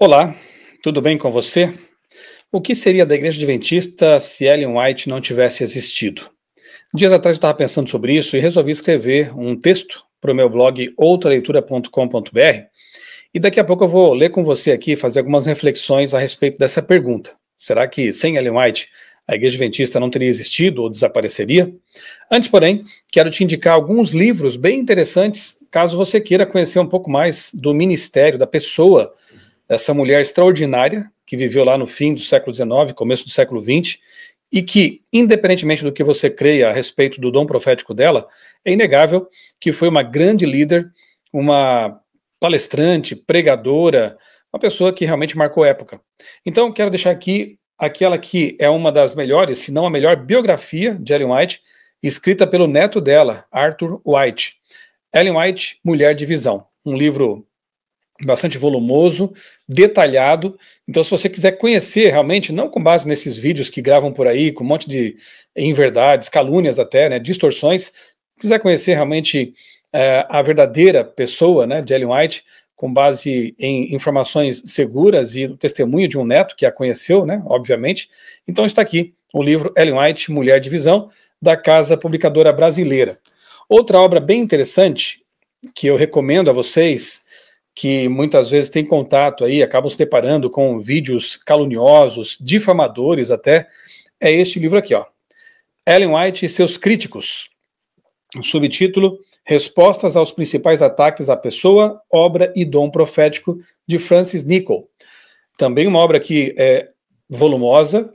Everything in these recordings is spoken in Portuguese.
Olá, tudo bem com você? O que seria da Igreja Adventista se Ellen White não tivesse existido? Dias atrás eu estava pensando sobre isso e resolvi escrever um texto para o meu blog outraleitura.com.br e daqui a pouco eu vou ler com você aqui e fazer algumas reflexões a respeito dessa pergunta. Será que sem Ellen White a Igreja Adventista não teria existido ou desapareceria? Antes, porém, quero te indicar alguns livros bem interessantes caso você queira conhecer um pouco mais do ministério, da pessoa dessa mulher extraordinária que viveu lá no fim do século XIX, começo do século XX, e que, independentemente do que você creia a respeito do dom profético dela, é inegável que foi uma grande líder, uma palestrante, pregadora, uma pessoa que realmente marcou época. Então, quero deixar aqui aquela que é uma das melhores, se não a melhor biografia de Ellen White, escrita pelo neto dela, Arthur White. Ellen White, Mulher de Visão. Um livro bastante volumoso, detalhado. Então, se você quiser conhecer realmente, não com base nesses vídeos que gravam por aí, com um monte de inverdades, calúnias até, né, distorções, quiser conhecer realmente a verdadeira pessoa, né, de Ellen White, com base em informações seguras e o testemunho de um neto que a conheceu, né, obviamente, então está aqui o livro Ellen White, Mulher de Visão, da Casa Publicadora Brasileira. Outra obra bem interessante, que eu recomendo a vocês, que muitas vezes têm contato aí, acabam se deparando com vídeos caluniosos, difamadores até, é este livro aqui, ó. Ellen White e seus críticos. O subtítulo, Respostas aos principais ataques à pessoa, obra e dom profético, de Francis Nichol. Também uma obra que é volumosa.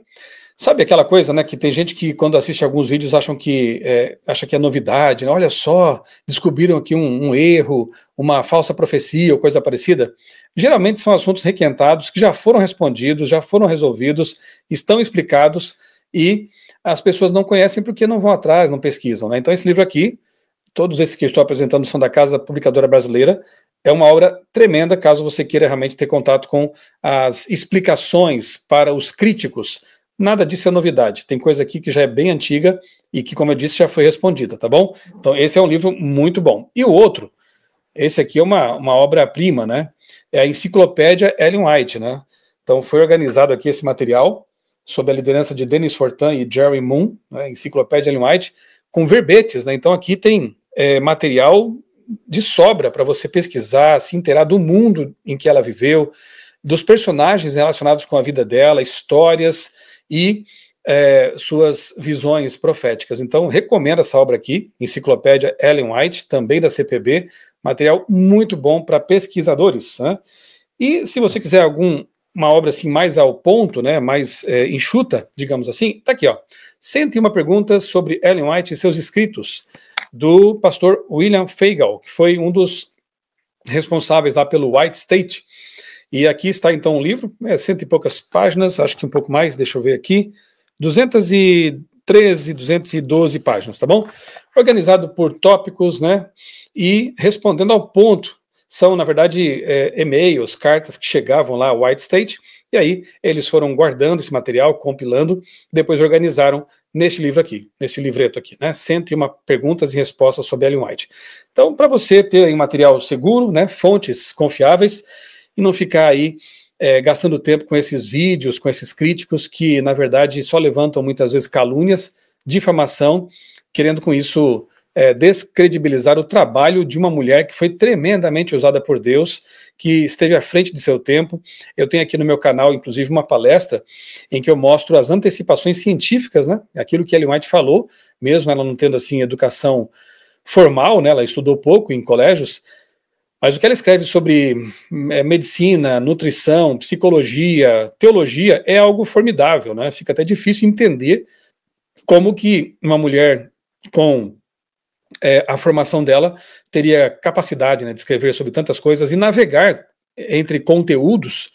Sabe aquela coisa, né, que tem gente que quando assiste alguns vídeos acha que é novidade, né? Olha só, descobriram aqui um erro, uma falsa profecia ou coisa parecida. Geralmente são assuntos requentados que já foram respondidos, já foram resolvidos, estão explicados e as pessoas não conhecem porque não vão atrás, não pesquisam, né? Então esse livro aqui, todos esses que eu estou apresentando são da Casa Publicadora Brasileira, é uma obra tremenda caso você queira realmente ter contato com as explicações para os críticos. Nada disso é novidade, tem coisa aqui que já é bem antiga e que, como eu disse, já foi respondida, tá bom? Então esse é um livro muito bom. E o outro, esse aqui é uma obra-prima, né? É a Enciclopédia Ellen White, né? Então foi organizado aqui esse material, sob a liderança de Dennis Fortin e Jerry Moon, né? Enciclopédia Ellen White, com verbetes, né? Então aqui tem material de sobra para você pesquisar, se inteirar do mundo em que ela viveu, dos personagens relacionados com a vida dela, histórias e suas visões proféticas. Então, recomendo essa obra aqui, Enciclopédia Ellen White, também da CPB, material muito bom para pesquisadores, né? E se você quiser uma obra assim mais ao ponto, né, mais enxuta, digamos assim, tá aqui, ó. 101 perguntas sobre Ellen White e seus escritos, do pastor William Feigal, que foi um dos responsáveis lá pelo White State. E aqui está então o livro, cento e poucas páginas, acho que um pouco mais, deixa eu ver aqui, 213, 212 páginas, tá bom? Organizado por tópicos, né, e respondendo ao ponto. São, na verdade, e-mails, cartas que chegavam lá ao White State, e aí eles foram guardando esse material, compilando, depois organizaram neste livro aqui, nesse livreto aqui, né, 101 perguntas e respostas sobre Ellen White. Então, para você ter aí um material seguro, né, fontes confiáveis, e não ficar aí gastando tempo com esses vídeos, com esses críticos que, na verdade, só levantam muitas vezes calúnias, difamação, querendo com isso descredibilizar o trabalho de uma mulher que foi tremendamente usada por Deus, que esteve à frente de seu tempo. Eu tenho aqui no meu canal, inclusive, uma palestra em que eu mostro as antecipações científicas, né? Aquilo que Ellen White falou, mesmo ela não tendo assim educação formal, né? Ela estudou pouco em colégios, mas o que ela escreve sobre medicina, nutrição, psicologia, teologia é algo formidável, né? Fica até difícil entender como que uma mulher com a formação dela teria capacidade, né, de escrever sobre tantas coisas e navegar entre conteúdos,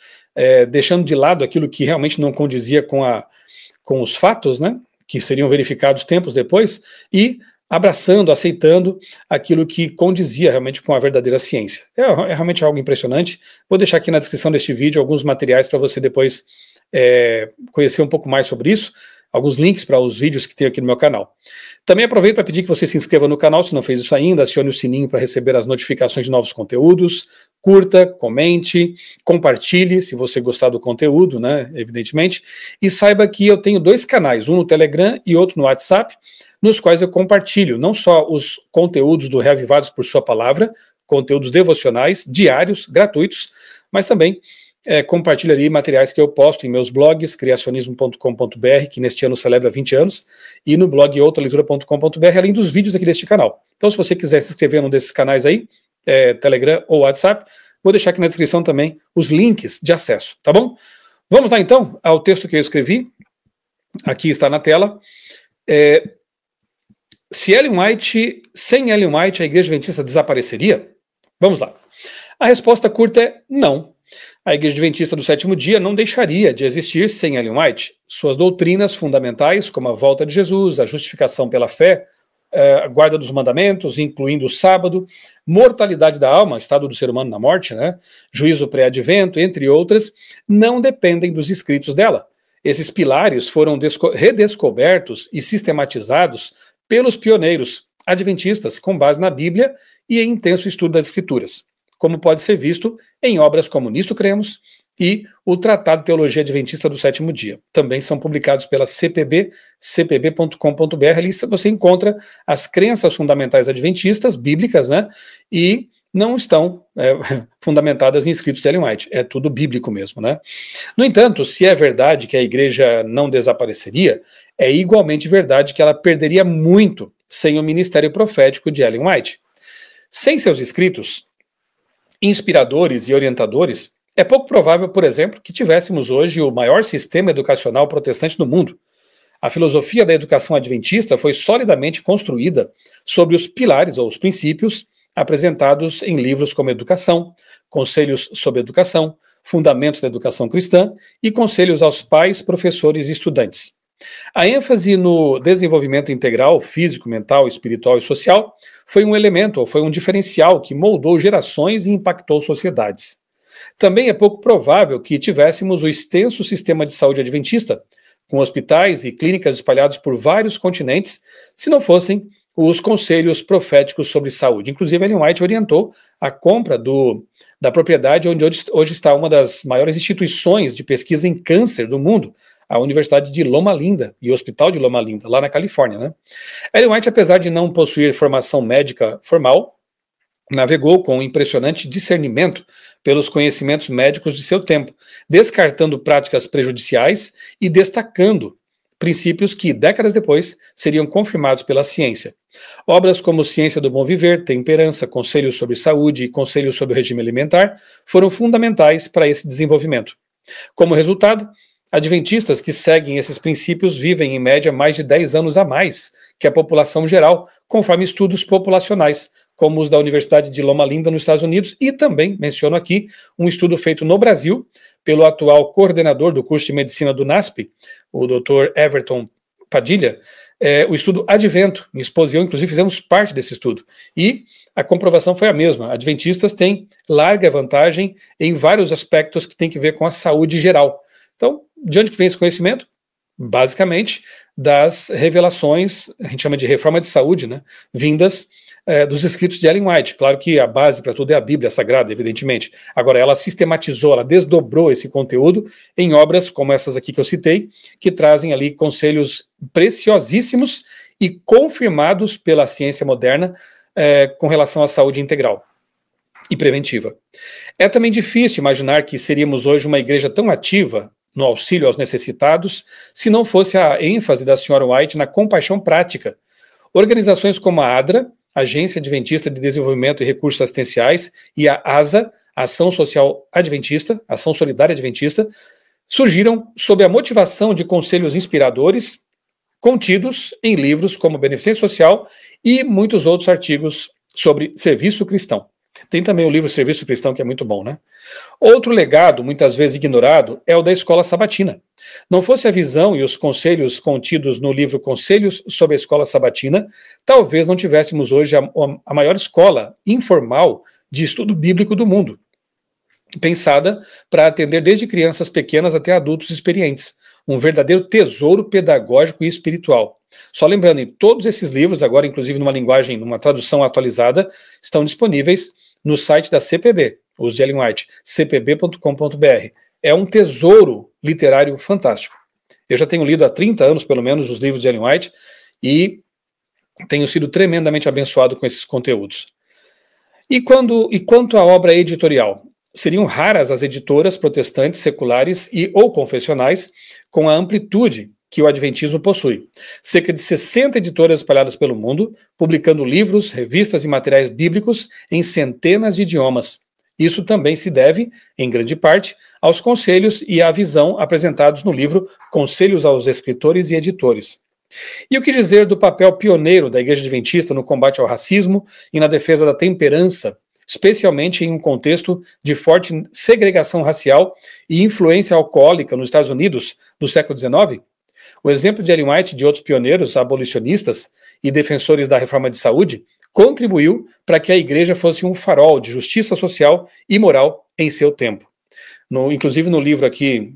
deixando de lado aquilo que realmente não condizia com os fatos, né, que seriam verificados tempos depois, e abraçando, aceitando aquilo que condizia realmente com a verdadeira ciência. É realmente algo impressionante. Vou deixar aqui na descrição deste vídeo alguns materiais para você depois conhecer um pouco mais sobre isso. alguns links para os vídeos que tem aqui no meu canal. Também aproveito para pedir que você se inscreva no canal, se não fez isso ainda, acione o sininho para receber as notificações de novos conteúdos, curta, comente, compartilhe se você gostar do conteúdo, né, evidentemente, e saiba que eu tenho 2 canais, um no Telegram e outro no WhatsApp, nos quais eu compartilho não só os conteúdos do Reavivados por Sua Palavra, conteúdos devocionais, diários, gratuitos, mas também compartilho ali materiais que eu posto em meus blogs, criacionismo.com.br, que neste ano celebra 20 anos, e no blog outraleitura.com.br, além dos vídeos aqui deste canal. Então, se você quiser se inscrever num desses canais aí, Telegram ou WhatsApp, vou deixar aqui na descrição também os links de acesso, tá bom? Vamos lá então ao texto que eu escrevi, aqui está na tela. Sem Ellen White, a Igreja Adventista desapareceria? Vamos lá. A resposta curta é não. A Igreja Adventista do Sétimo Dia não deixaria de existir sem Ellen White. Suas doutrinas fundamentais, como a volta de Jesus, a justificação pela fé, a guarda dos mandamentos, incluindo o sábado, mortalidade da alma, estado do ser humano na morte, né? Juízo pré-advento, entre outras, não dependem dos escritos dela. Esses pilares foram redescobertos e sistematizados pelos pioneiros adventistas com base na Bíblia e em intenso estudo das Escrituras, como pode ser visto em obras como Nisto Cremos e o Tratado de Teologia Adventista do Sétimo Dia. Também são publicados pela CPB, cpb.com.br. Ali você encontra as crenças fundamentais adventistas, bíblicas, né? E não estão fundamentadas em escritos de Ellen White. É tudo bíblico mesmo, né? No entanto, se é verdade que a igreja não desapareceria, é igualmente verdade que ela perderia muito sem o ministério profético de Ellen White. Sem seus escritos inspiradores e orientadores, é pouco provável, por exemplo, que tivéssemos hoje o maior sistema educacional protestante do mundo. A filosofia da educação adventista foi solidamente construída sobre os pilares ou os princípios apresentados em livros como Educação, Conselhos sobre Educação, Fundamentos da Educação Cristã e Conselhos aos Pais, Professores e Estudantes. A ênfase no desenvolvimento integral, físico, mental, espiritual e social foi um elemento, ou foi um diferencial que moldou gerações e impactou sociedades. Também é pouco provável que tivéssemos o extenso sistema de saúde adventista, com hospitais e clínicas espalhados por vários continentes, se não fossem os conselhos proféticos sobre saúde. Inclusive, Ellen White orientou a compra da propriedade onde hoje está uma das maiores instituições de pesquisa em câncer do mundo, a Universidade de Loma Linda e o Hospital de Loma Linda, lá na Califórnia, né? Ellen White, apesar de não possuir formação médica formal, navegou com um impressionante discernimento pelos conhecimentos médicos de seu tempo, descartando práticas prejudiciais e destacando princípios que, décadas depois, seriam confirmados pela ciência. Obras como Ciência do Bom Viver, Temperança, Conselhos sobre Saúde e Conselhos sobre o Regime Alimentar foram fundamentais para esse desenvolvimento. Como resultado, adventistas que seguem esses princípios vivem, em média, mais de 10 anos a mais que a população geral, conforme estudos populacionais, como os da Universidade de Loma Linda, nos Estados Unidos, e também, menciono aqui, um estudo feito no Brasil, pelo atual coordenador do curso de medicina do NASP, o Dr. Everton Padilha, o estudo Advento. Minha esposa e eu, inclusive, fizemos parte desse estudo. E a comprovação foi a mesma. Adventistas têm larga vantagem em vários aspectos que têm que ver com a saúde geral. Então, de onde que vem esse conhecimento? Basicamente, das revelações, a gente chama de reforma de saúde, né, vindas dos escritos de Ellen White. Claro que a base para tudo é a Bíblia Sagrada, evidentemente. Agora, ela sistematizou, ela desdobrou esse conteúdo em obras como essas aqui que eu citei, que trazem ali conselhos preciosíssimos e confirmados pela ciência moderna com relação à saúde integral e preventiva. É também difícil imaginar que seríamos hoje uma igreja tão ativa no auxílio aos necessitados, se não fosse a ênfase da Sra. White na compaixão prática. Organizações como a ADRA, Agência Adventista de Desenvolvimento e Recursos Assistenciais, e a ASA, Ação Social Adventista, Ação Solidária Adventista, surgiram sob a motivação de conselhos inspiradores contidos em livros como Beneficência Social e muitos outros artigos sobre serviço cristão. Tem também o livro Serviço Cristão, que é muito bom, né? Outro legado, muitas vezes ignorado, é o da Escola Sabatina. Não fosse a visão e os conselhos contidos no livro Conselhos sobre a Escola Sabatina, talvez não tivéssemos hoje a maior escola informal de estudo bíblico do mundo, pensada para atender desde crianças pequenas até adultos experientes. um verdadeiro tesouro pedagógico e espiritual. Só lembrando, em todos esses livros, agora inclusive numa tradução atualizada, estão disponíveis no site da CPB, os de Ellen White, cpb.com.br. É um tesouro literário fantástico. Eu já tenho lido há 30 anos, pelo menos, os livros de Ellen White e tenho sido tremendamente abençoado com esses conteúdos. E quanto à obra editorial? Seriam raras as editoras protestantes, seculares ou confessionais com a amplitude que o Adventismo possui. Cerca de 60 editoras espalhadas pelo mundo, publicando livros, revistas e materiais bíblicos em centenas de idiomas. Isso também se deve, em grande parte, aos conselhos e à visão apresentados no livro Conselhos aos Escritores e Editores. E o que dizer do papel pioneiro da Igreja Adventista no combate ao racismo e na defesa da temperança, especialmente em um contexto de forte segregação racial e influência alcoólica nos Estados Unidos do século XIX? O exemplo de Ellen White e de outros pioneiros abolicionistas e defensores da reforma de saúde contribuiu para que a igreja fosse um farol de justiça social e moral em seu tempo. Inclusive no livro aqui,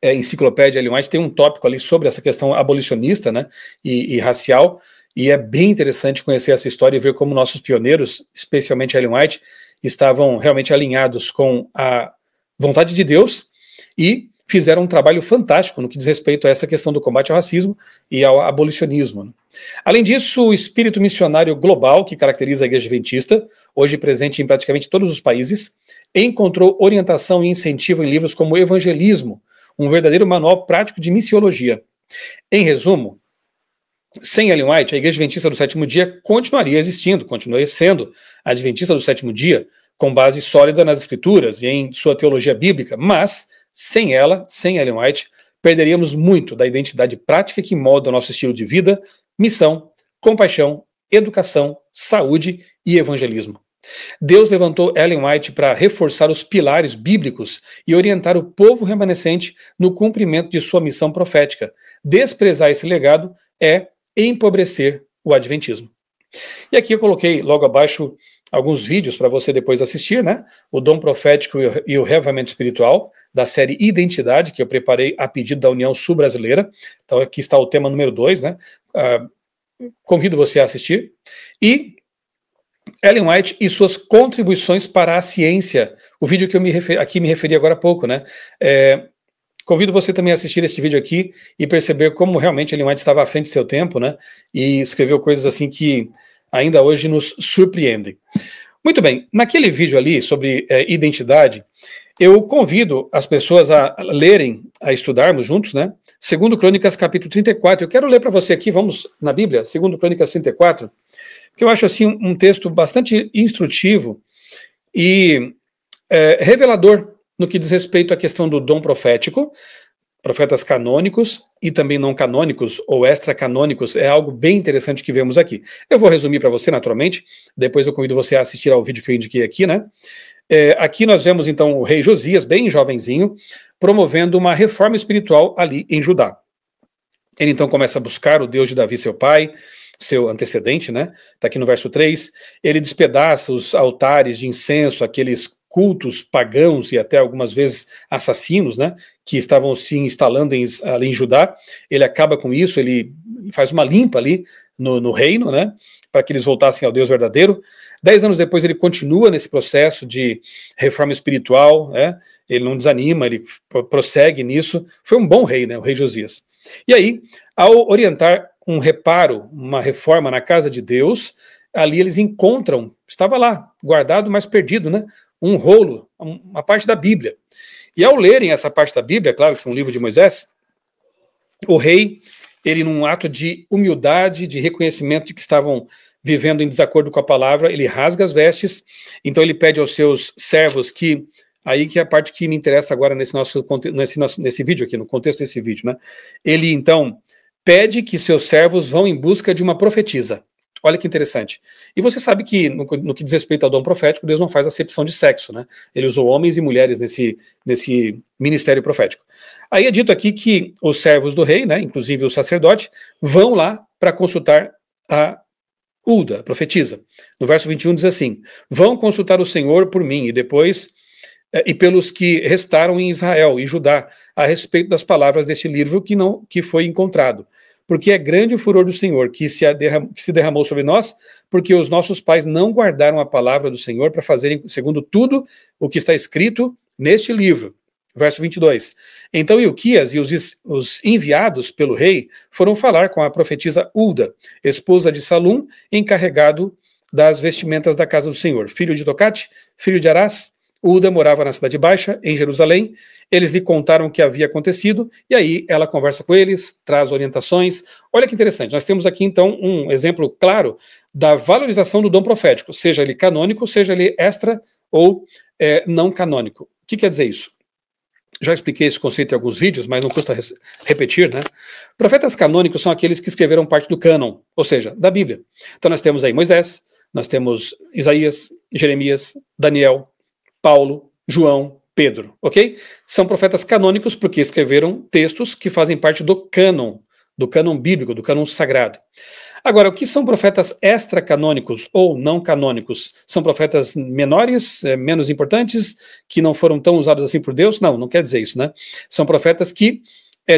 Enciclopédia Ellen White, tem um tópico ali sobre essa questão abolicionista, né, e racial, e é bem interessante conhecer essa história e ver como nossos pioneiros, especialmente Ellen White, estavam realmente alinhados com a vontade de Deus e fizeram um trabalho fantástico no que diz respeito a essa questão do combate ao racismo e ao abolicionismo. Além disso, o espírito missionário global que caracteriza a Igreja Adventista, hoje presente em praticamente todos os países, encontrou orientação e incentivo em livros como Evangelismo, um verdadeiro manual prático de missiologia. Em resumo, sem Ellen White, a Igreja Adventista do Sétimo Dia continuaria existindo, continuaria sendo a Adventista do Sétimo Dia, com base sólida nas Escrituras e em sua teologia bíblica, mas sem ela, sem Ellen White, perderíamos muito da identidade prática que molda o nosso estilo de vida, missão, compaixão, educação, saúde e evangelismo. Deus levantou Ellen White para reforçar os pilares bíblicos e orientar o povo remanescente no cumprimento de sua missão profética. Desprezar esse legado é empobrecer o adventismo. E aqui eu coloquei logo abaixo alguns vídeos para você depois assistir, né? O Dom Profético e o Reavivamento Espiritual, da série Identidade, que eu preparei a pedido da União Sul-Brasileira. Então aqui está o tema número 2, né? Convido você a assistir. E Ellen White e suas contribuições para a ciência, o vídeo que eu me referi agora há pouco, né? Convido você também a assistir esse vídeo aqui e perceber como realmente Ellen White estava à frente do seu tempo, né? E escreveu coisas assim que ainda hoje nos surpreendem. Muito bem, naquele vídeo ali sobre identidade, eu convido as pessoas a lerem, a estudarmos juntos, né? 2 Crônicas, capítulo 34. Eu quero ler para você aqui, vamos na Bíblia, 2 Crônicas 34, que eu acho assim um texto bastante instrutivo e revelador no que diz respeito à questão do dom profético, profetas canônicos e também não canônicos ou extracanônicos, é algo bem interessante que vemos aqui. Eu vou resumir para você, naturalmente, depois eu convido você a assistir ao vídeo que eu indiquei aqui, né? Aqui nós vemos, então, o rei Josias, bem jovenzinho, promovendo uma reforma espiritual ali em Judá. Ele, então, começa a buscar o Deus de Davi, seu pai, seu antecedente, né? Está aqui no verso 3. Ele despedaça os altares de incenso, aqueles cultos pagãos e até algumas vezes assassinos, né, que estavam se instalando ali em Judá. Ele acaba com isso, ele faz uma limpa ali no reino, né, para que eles voltassem ao Deus verdadeiro. 10 anos depois ele continua nesse processo de reforma espiritual, né, ele não desanima, ele prossegue nisso. Foi um bom rei, né, o rei Josias. E aí, ao orientar um reparo, uma reforma na casa de Deus, ali eles encontram, estava lá, guardado, mas perdido, né, um rolo, uma parte da Bíblia. E ao lerem essa parte da Bíblia, claro que é um livro de Moisés, o rei, ele num ato de humildade, de reconhecimento de que estavam vivendo em desacordo com a palavra, ele rasga as vestes, então ele pede aos seus servos que, aí que é a parte que me interessa agora nesse vídeo aqui, no contexto desse vídeo, né? Ele então pede que seus servos vão em busca de uma profetisa. Olha que interessante. E você sabe que, no que diz respeito ao dom profético, Deus não faz acepção de sexo, né? Ele usou homens e mulheres nesse ministério profético. Aí é dito aqui que os servos do rei, né, inclusive o sacerdote, vão lá para consultar a Hulda, a profetisa. No verso 21 diz assim: vão consultar o Senhor por mim, e depois e pelos que restaram em Israel e Judá, a respeito das palavras deste livro que foi encontrado. Porque é grande o furor do Senhor que se derramou sobre nós, porque os nossos pais não guardaram a palavra do Senhor para fazerem segundo tudo o que está escrito neste livro. Verso 22. Então Ilquias e os enviados pelo rei foram falar com a profetisa Ulda, esposa de Salum, encarregado das vestimentas da casa do Senhor, filho de Tocate, filho de Arás. Ulda morava na Cidade Baixa, em Jerusalém. Eles lhe contaram o que havia acontecido, e aí ela conversa com eles, traz orientações. Olha que interessante, nós temos aqui então um exemplo claro da valorização do dom profético, seja ele canônico, seja ele extra ou não canônico. O que quer dizer isso? Já expliquei esse conceito em alguns vídeos, mas não custa repetir, né? Profetas canônicos são aqueles que escreveram parte do cânon, ou seja, da Bíblia. Então nós temos aí Moisés, nós temos Isaías, Jeremias, Daniel, Paulo, João, Pedro, ok? São profetas canônicos porque escreveram textos que fazem parte do cânon bíblico, do cânon sagrado. Agora, o que são profetas extracanônicos ou não canônicos? São profetas menores, menos importantes, que não foram tão usados assim por Deus? Não quer dizer isso, né? São profetas que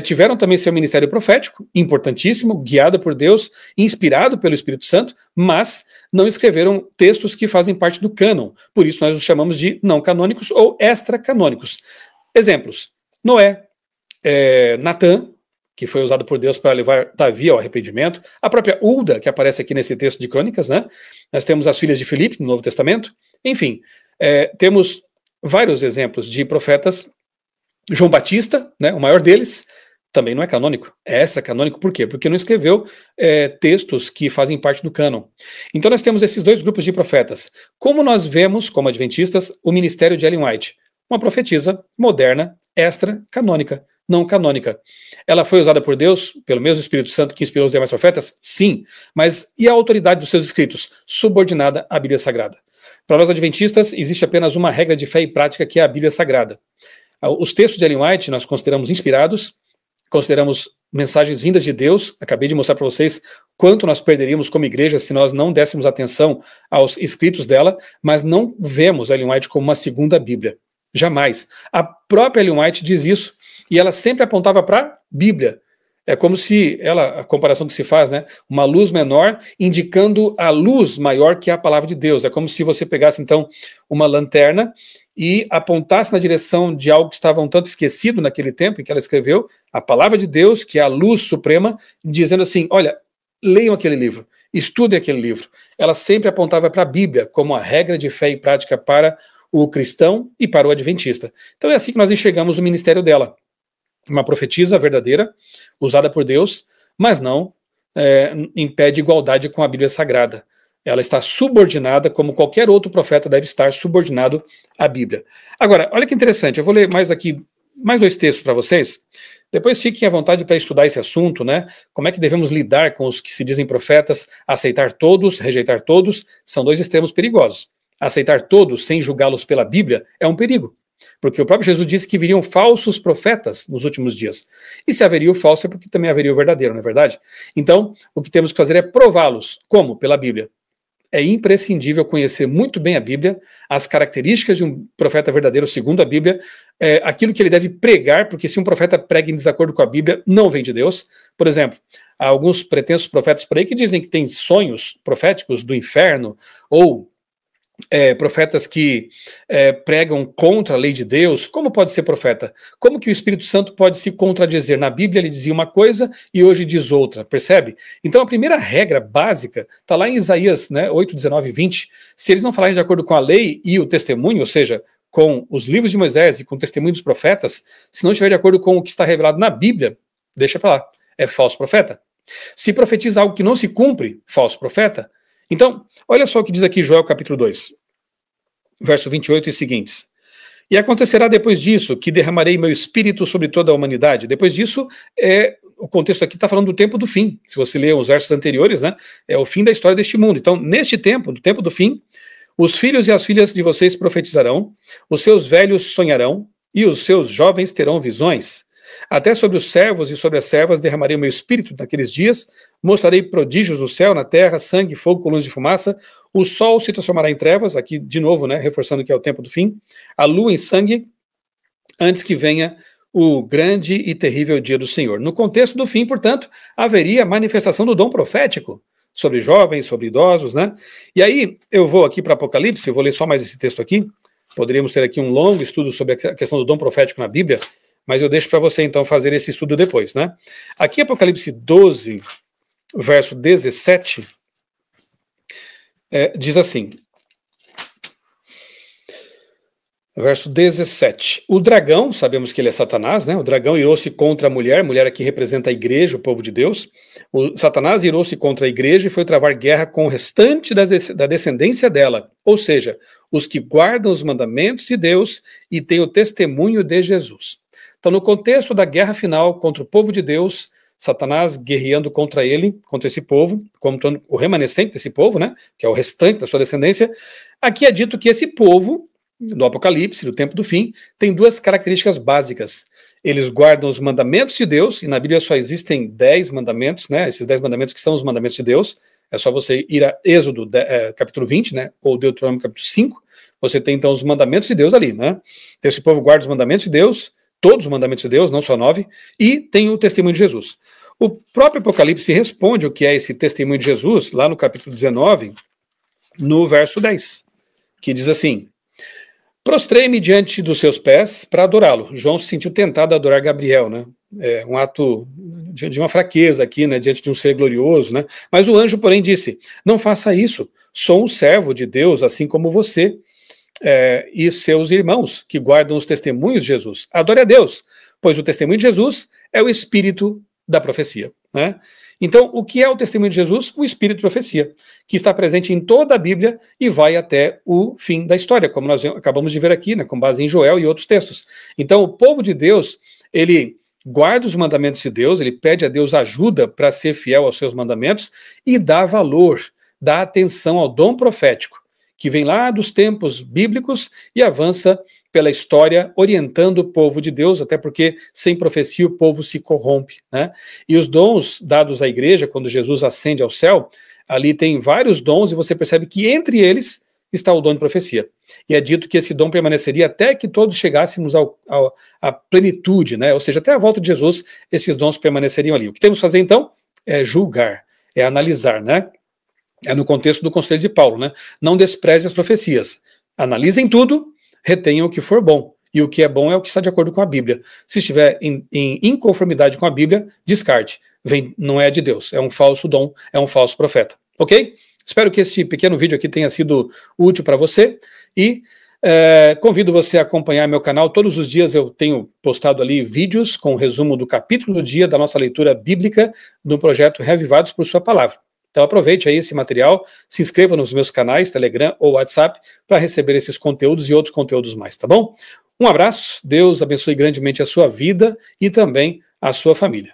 tiveram também seu ministério profético, importantíssimo, guiado por Deus, inspirado pelo Espírito Santo, mas não escreveram textos que fazem parte do cânon. Por isso nós os chamamos de não canônicos ou extracanônicos. Exemplos: Noé, Natã, que foi usado por Deus para levar Davi ao arrependimento, a própria Ulda, que aparece aqui nesse texto de Crônicas, né? Nós temos as filhas de Filipe, no Novo Testamento. Enfim, temos vários exemplos de profetas. João Batista, né, o maior deles, também não é canônico, é extra-canônico. Por quê? Porque não escreveu textos que fazem parte do cânon. Então nós temos esses dois grupos de profetas. Como nós vemos, como adventistas, o ministério de Ellen White, uma profetisa moderna, extra-canônica, não canônica. Ela foi usada por Deus, pelo mesmo Espírito Santo que inspirou os demais profetas? Sim, mas e a autoridade dos seus escritos? Subordinada à Bíblia Sagrada. Para nós adventistas, existe apenas uma regra de fé e prática, que é a Bíblia Sagrada. Os textos de Ellen White nós consideramos inspirados, consideramos mensagens vindas de Deus. Acabei de mostrar para vocês quanto nós perderíamos como igreja se nós não dessemos atenção aos escritos dela, mas não vemos Ellen White como uma segunda Bíblia. Jamais. A própria Ellen White diz isso, e ela sempre apontava para a Bíblia. É como se, a comparação que se faz, né, uma luz menor indicando a luz maior que é a palavra de Deus. É como se você pegasse, então, uma lanterna e apontasse na direção de algo que estava um tanto esquecido naquele tempo em que ela escreveu, a palavra de Deus, que é a luz suprema, dizendo assim: olha, leiam aquele livro, estudem aquele livro. Ela sempre apontava para a Bíblia como a regra de fé e prática para o cristão e para o adventista. Então é assim que nós enxergamos o ministério dela. Uma profetisa verdadeira, usada por Deus, mas não impede igualdade com a Bíblia Sagrada. Ela está subordinada, como qualquer outro profeta deve estar subordinado à Bíblia. Agora, olha que interessante, eu vou ler mais dois textos para vocês. Depois fiquem à vontade para estudar esse assunto, né? Como é que devemos lidar com os que se dizem profetas, aceitar todos, rejeitar todos, são dois extremos perigosos. Aceitar todos sem julgá-los pela Bíblia é um perigo. Porque o próprio Jesus disse que viriam falsos profetas nos últimos dias. E se haveria o falso é porque também haveria o verdadeiro, não é verdade? Então, o que temos que fazer é prová-los. Como? Pela Bíblia. É imprescindível conhecer muito bem a Bíblia, as características de um profeta verdadeiro segundo a Bíblia, aquilo que ele deve pregar, porque se um profeta prega em desacordo com a Bíblia, não vem de Deus. Por exemplo, há alguns pretensos profetas por aí que dizem que têm sonhos proféticos do inferno, ou profetas que pregam contra a lei de Deus. Como pode ser profeta? Como que o Espírito Santo pode se contradizer? Na Bíblia ele dizia uma coisa e hoje diz outra, percebe? Então a primeira regra básica está lá em Isaías 8, 19 e 20. Se eles não falarem de acordo com a lei e o testemunho, ou seja, com os livros de Moisés e com o testemunho dos profetas, se não estiver de acordo com o que está revelado na Bíblia, deixa para lá, é falso profeta. Se profetiza algo que não se cumpre, falso profeta. Então, olha só o que diz aqui Joel capítulo 2, verso 28 e seguintes. E acontecerá depois disso, que derramarei meu espírito sobre toda a humanidade. Depois disso, o contexto aqui está falando do tempo do fim. Se você ler os versos anteriores, né, é o fim da história deste mundo. Então, neste tempo, do tempo do fim, os filhos e as filhas de vocês profetizarão, os seus velhos sonharão, e os seus jovens terão visões. Até sobre os servos e sobre as servas derramarei o meu espírito naqueles dias, mostrarei prodígios no céu, na terra, sangue, fogo, colunas de fumaça, o sol se transformará em trevas, aqui de novo, né, reforçando que é o tempo do fim, a lua em sangue, antes que venha o grande e terrível dia do Senhor. No contexto do fim, portanto, haveria a manifestação do dom profético sobre jovens, sobre idosos, né? E aí eu vou aqui para Apocalipse, eu vou ler só mais esse texto aqui. Poderíamos ter aqui um longo estudo sobre a questão do dom profético na Bíblia, mas eu deixo para você então fazer esse estudo depois, né? Aqui Apocalipse 12, verso 17, diz assim, verso 17. O dragão, sabemos que ele é Satanás, né? O dragão irou-se contra a mulher aqui representa a igreja, o povo de Deus. O Satanás irou-se contra a igreja e foi travar guerra com o restante da descendência dela, ou seja, os que guardam os mandamentos de Deus e têm o testemunho de Jesus. Então, no contexto da guerra final contra o povo de Deus, Satanás guerreando contra ele, contra esse povo, como o remanescente desse povo, né? Que é o restante da sua descendência. Aqui é dito que esse povo do Apocalipse, do tempo do fim, tem duas características básicas. Eles guardam os mandamentos de Deus, e na Bíblia só existem 10 mandamentos, né? Esses 10 mandamentos que são os mandamentos de Deus. É só você ir a Êxodo, capítulo 20, né? Ou Deuteronômio, capítulo 5. Você tem, então, os mandamentos de Deus ali, né? Então, esse povo guarda os mandamentos de Deus, todos os mandamentos de Deus, não só 9, e tem o testemunho de Jesus. O próprio Apocalipse responde o que é esse testemunho de Jesus, lá no capítulo 19, no verso 10, que diz assim: prostrei-me diante dos seus pés para adorá-lo. João se sentiu tentado a adorar Gabriel, né? É um ato de uma fraqueza aqui, né? Diante de um ser glorioso, né? Mas o anjo, porém, disse: não faça isso, sou um servo de Deus, assim como você e seus irmãos, que guardam os testemunhos de Jesus. Adore a Deus, pois o testemunho de Jesus é o espírito da profecia, né? Então, o que é o testemunho de Jesus? O espírito de profecia, que está presente em toda a Bíblia e vai até o fim da história, como nós acabamos de ver aqui, né, com base em Joel e outros textos. Então, o povo de Deus, ele guarda os mandamentos de Deus, ele pede a Deus ajuda para ser fiel aos seus mandamentos e dá valor, dá atenção ao dom profético, que vem lá dos tempos bíblicos e avança pela história, orientando o povo de Deus, até porque sem profecia o povo se corrompe, né? E os dons dados à igreja, quando Jesus ascende ao céu, ali tem vários dons e você percebe que entre eles está o dom de profecia. E é dito que esse dom permaneceria até que todos chegássemos à plenitude, né? Ou seja, até a volta de Jesus, esses dons permaneceriam ali. O que temos que fazer então é julgar, é analisar, né? É no contexto do conselho de Paulo, né? Não despreze as profecias. Analisem tudo, retenham o que for bom. E o que é bom é o que está de acordo com a Bíblia. Se estiver em inconformidade com a Bíblia, descarte. Não é de Deus, é um falso dom, é um falso profeta. Ok? Espero que esse pequeno vídeo aqui tenha sido útil para você. E convido você a acompanhar meu canal. Todos os dias eu tenho postado ali vídeos com o resumo do capítulo do dia da nossa leitura bíblica do projeto Reavivados por Sua Palavra. Então aproveite aí esse material, se inscreva nos meus canais, Telegram ou WhatsApp, para receber esses conteúdos e outros conteúdos mais, tá bom? Um abraço, Deus abençoe grandemente a sua vida e também a sua família.